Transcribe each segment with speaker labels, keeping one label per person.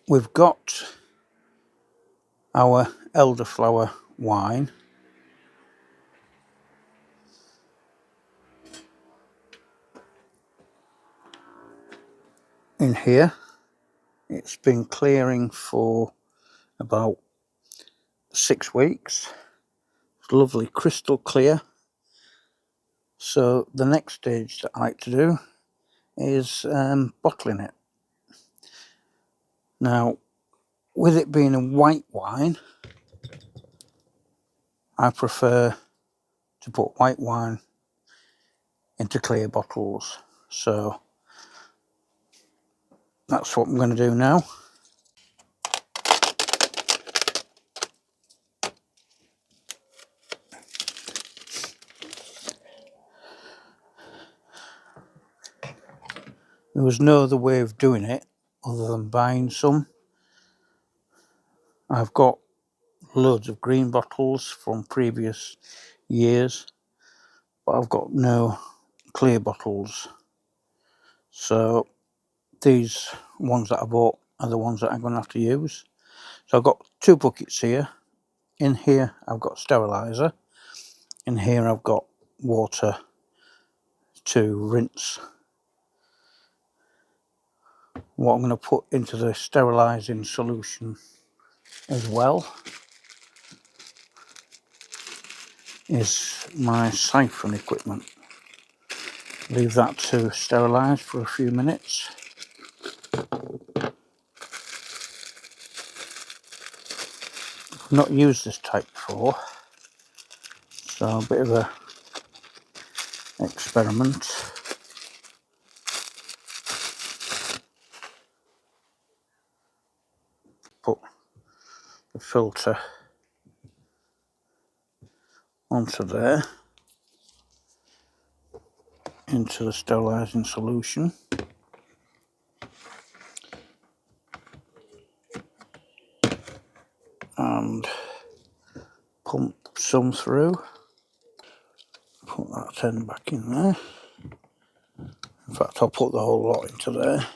Speaker 1: we've got our elderflower wine. In here, it's been clearing for about 6 weeks. It's lovely, crystal clear. So the next stage that I like to do is bottling it. Now, with it being a white wine, I prefer to put white wine into clear bottles. So that's what I'm going to do now. There was no other way of doing it other than buying some. I've got loads of green bottles from previous years, but I've got no clear bottles. So these ones that I bought are the ones that I'm going to have to use. So I've got 2 buckets here. In here I've got steriliser. In here I've got water to rinse. What I'm going to put into the sterilising solution as well is my siphon equipment. Leave that to sterilise for a few minutes. I've not used this type before, so a bit of a experiment. Put the filter onto there, into the sterilising solution, and pump some through. Put that end back in there. In fact, I'll put the whole lot into there,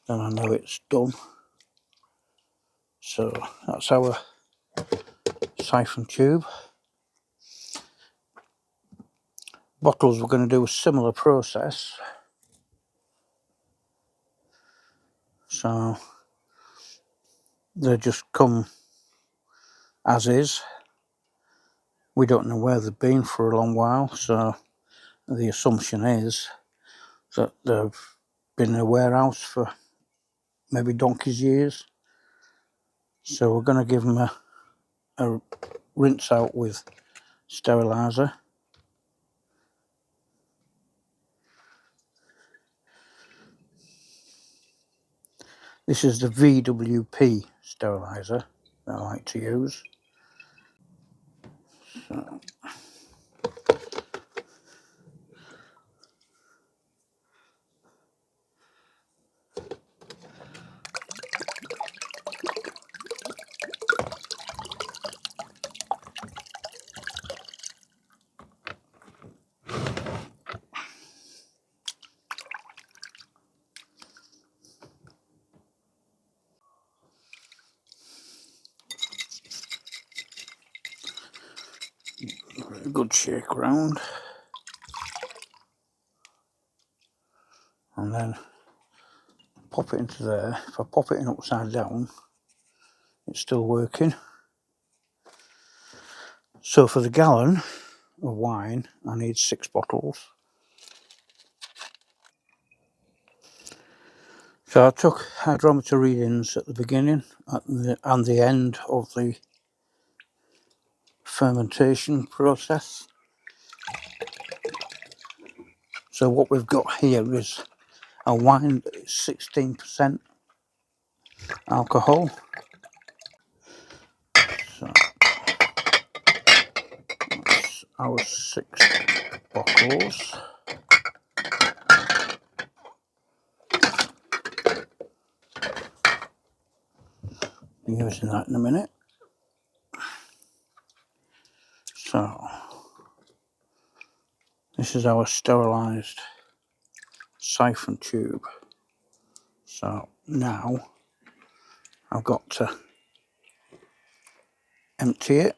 Speaker 1: then I know it's done. So that's our siphon tube. Bottles, we're going to do a similar process. So they just come as is. We don't know where they've been for a long while, so the assumption is that they've been in a warehouse for maybe donkey's years. So we're going to give them a rinse out with steriliser. This is the VWP steriliser that I like to use. So, a good shake around, and then pop it into there. If I pop it in upside down, it's still working. So for the gallon of wine, I need 6 bottles. So I took hydrometer readings at the beginning and the end of the fermentation process. So what we've got here is a wine that is 16% alcohol. So that's our 6 bottles. Be using that in a minute. So this is our sterilised siphon tube. So now I've got to empty it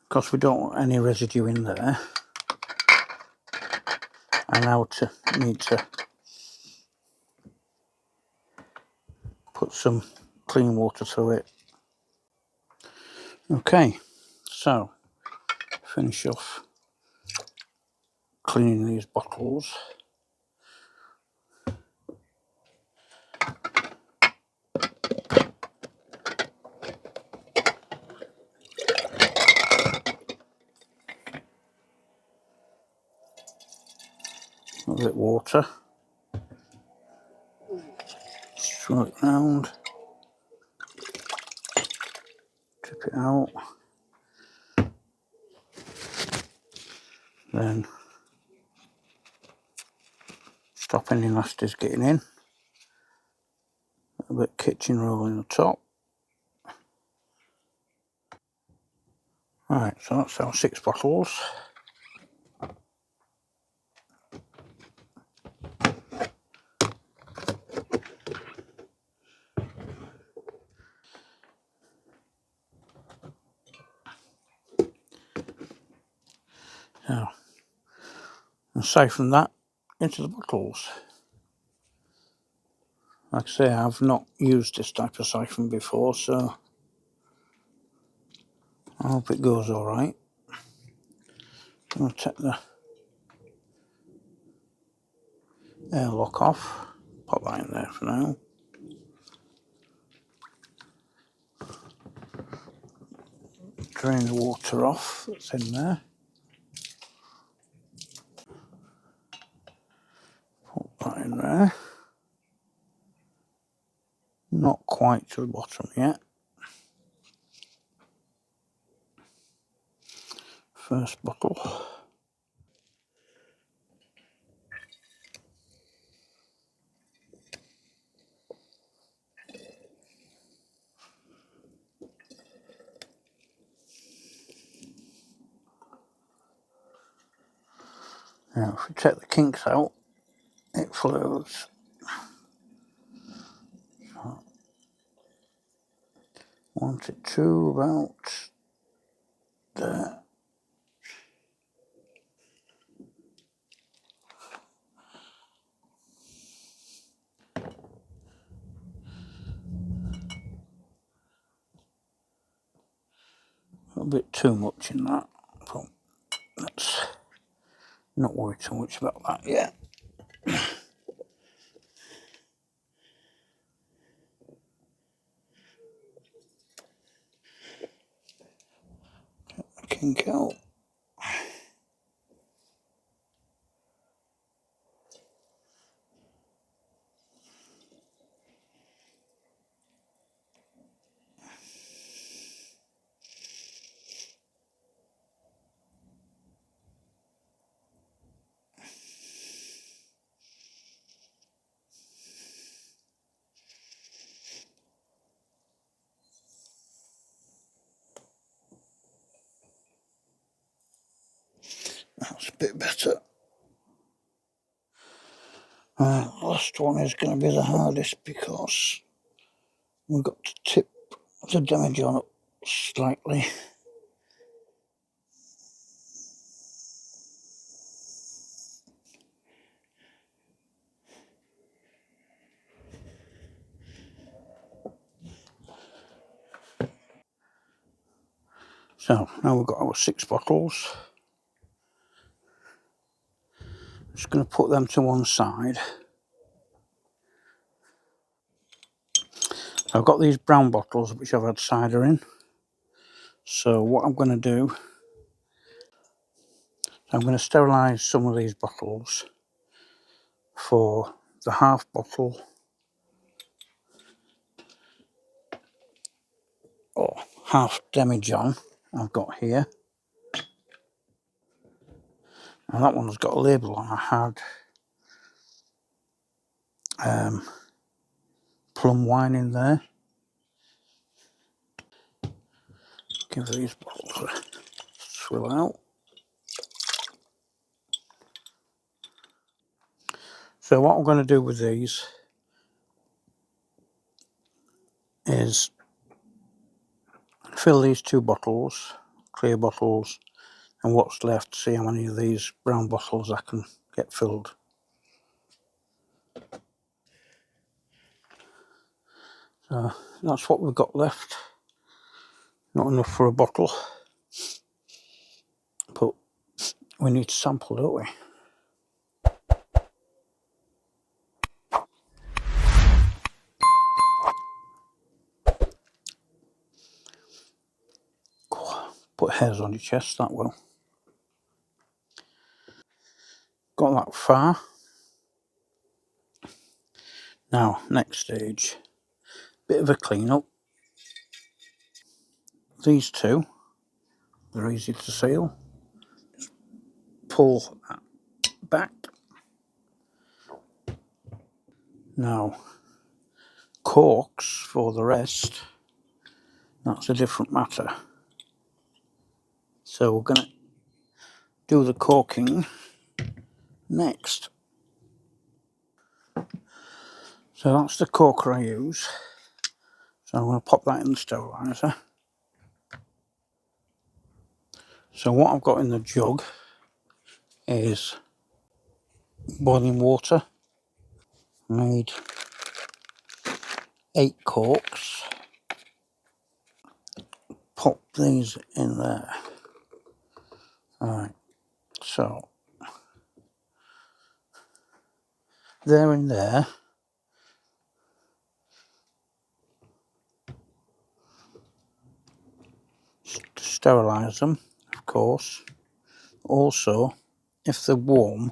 Speaker 1: because we don't want any residue in there. I now need to put some clean water through it. Okay, so finish off cleaning these bottles. A bit of water. Swirl it round. Tip it out. Then stop any nasties getting in. A bit of kitchen roll in the top. Right, so that's our 6 bottles. Now, and siphon that into the bottles. Like I say, I've not used this type of siphon before, so I hope it goes alright. I'm going to take the airlock off, pop that in there for now. Drain the water off that's in there. Put that in there. Not quite to the bottom yet. First bottle. Now if we take the kinks out, it flows. Want it to about there. A bit too much in that, but let's not worry too much about that yet. Get the kink out. That's a bit better. The last one is going to be the hardest because we've got to tip the demijohn up slightly. So now we've got our 6 bottles. Just going to put them to one side. I've got these brown bottles which I've had cider in. So what I'm going to do, I'm going to sterilise some of these bottles for the half bottle or half demijohn I've got here. And that one's got a label on. I had plum wine in there. Give these bottles a swill out. So what I'm going to do with these, is fill these 2 bottles, clear bottles, and what's left, see how many of these brown bottles I can get filled. So that's what we've got left. Not enough for a bottle, but we need to sample, don't we? Put hairs on your chest, that will. Got that far. Now, next stage, bit of a clean up. These 2, they're easy to seal. Just pull that back. Now, corks for the rest, that's a different matter. So we're going to do the corking next. So that's the corker I use. So I'm going to pop that in the steriliser. So what I've got in the jug is boiling water. I need 8 corks. Pop these in there. Alright, so they're in there. To sterilise them, of course. Also, if they're warm,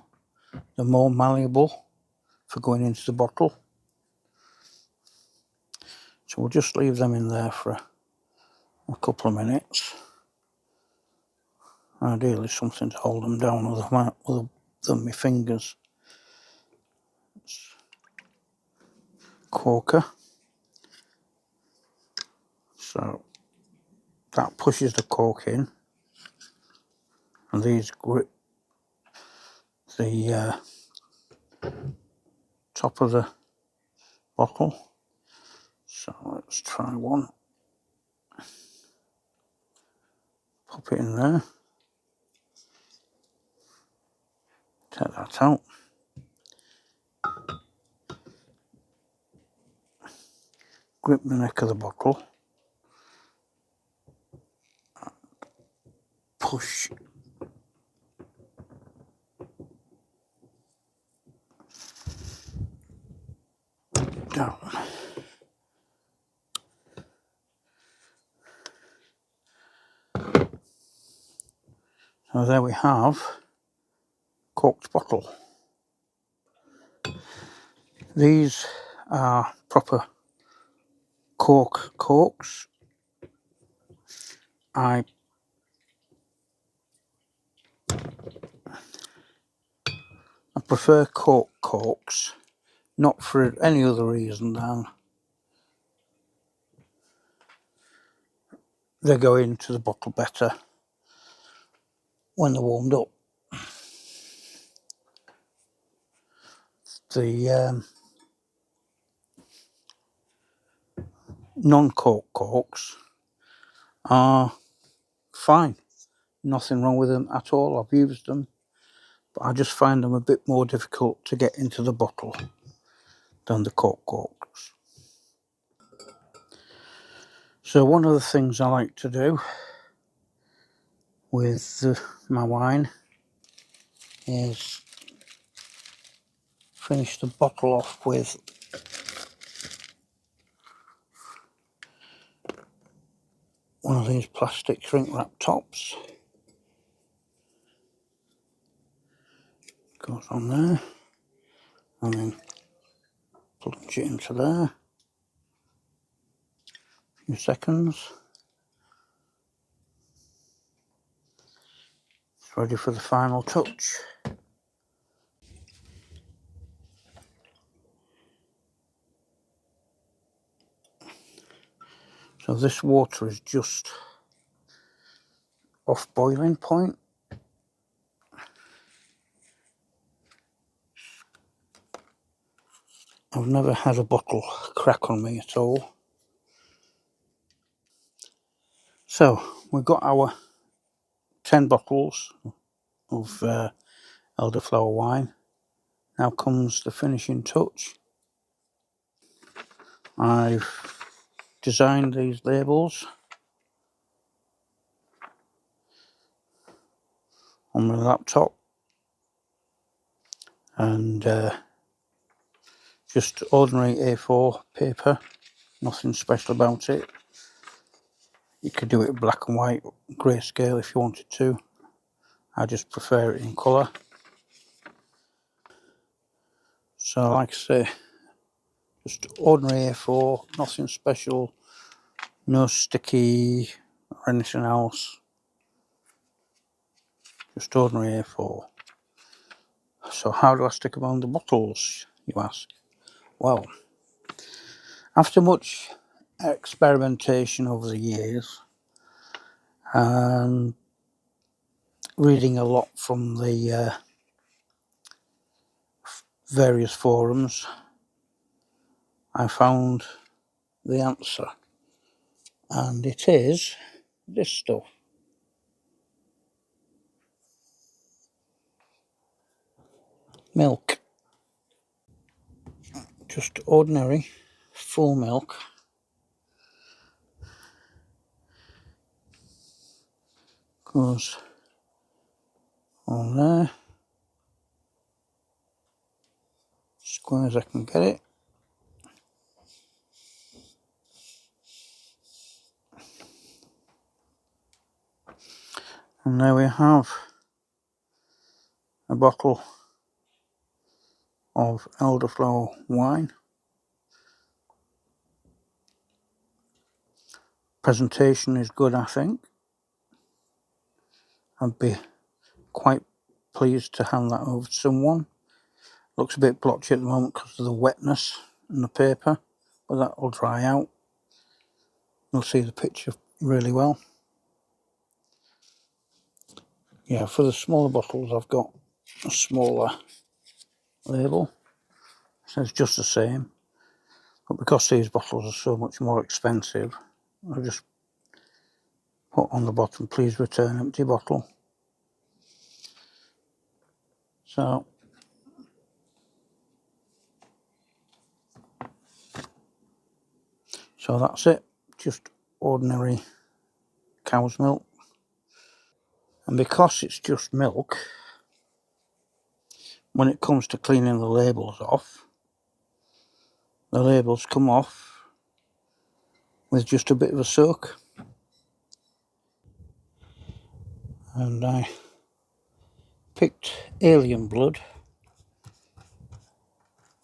Speaker 1: they're more malleable for going into the bottle. So we'll just leave them in there for a couple of minutes. Ideally something to hold them down other than my fingers. Corker. So that pushes the cork in, and these grip the top of the bottle. So let's try one. Pop it in there. Take that out. Grip the neck of the bottle. Push down. So there we have corked bottle. These are proper corks. I prefer corks, not for any other reason than they go into the bottle better when they're warmed up. The non-cork corks are fine, nothing wrong with them at all. I've used them, but I just find them a bit more difficult to get into the bottle than the corks. So one of the things I like to do with my wine is finish the bottle off with one of these plastic shrink wrap tops. Goes on there, and then plunge it into there. A few seconds. It's ready for the final touch. So this water is just off boiling point. I've never had a bottle crack on me at all. So we've got our 10 bottles of elderflower wine. Now comes the finishing touch. I've designed these labels on my laptop, and just ordinary A4 paper, nothing special about it. You could do it black and white, grayscale if you wanted to. I just prefer it in colour. So like I say, just ordinary A4, nothing special, no sticky or anything else, just ordinary A4. So how do I stick them on the bottles, you ask? Well, after much experimentation over the years and reading a lot from the various forums, I found the answer, and it is this stuff. Milk. Just ordinary full milk. Goes on there. Square as I can get it. And there we have a bottle of elderflower wine. Presentation is good, I think. I'd be quite pleased to hand that over to someone. Looks a bit blotchy at the moment because of the wetness in the paper, but that will dry out. You'll see the picture really well. Yeah, for the smaller bottles I've got a smaller label. So it's just the same. But because these bottles are so much more expensive, I just put on the bottom, please return empty bottle. So that's it, just ordinary cow's milk. And because it's just milk, when it comes to cleaning the labels off, the labels come off with just a bit of a soak. And I picked Alien Blood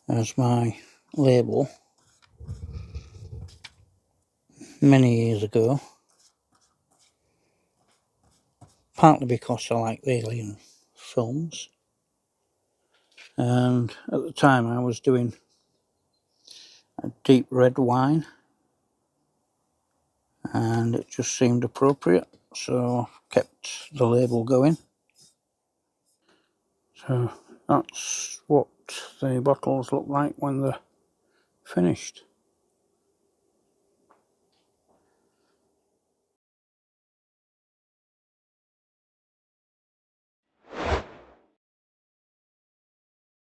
Speaker 1: as my label many years ago, partly because I like alien films, and at the time I was doing a deep red wine and it just seemed appropriate, so kept the label going. So that's what the bottles look like when they're finished.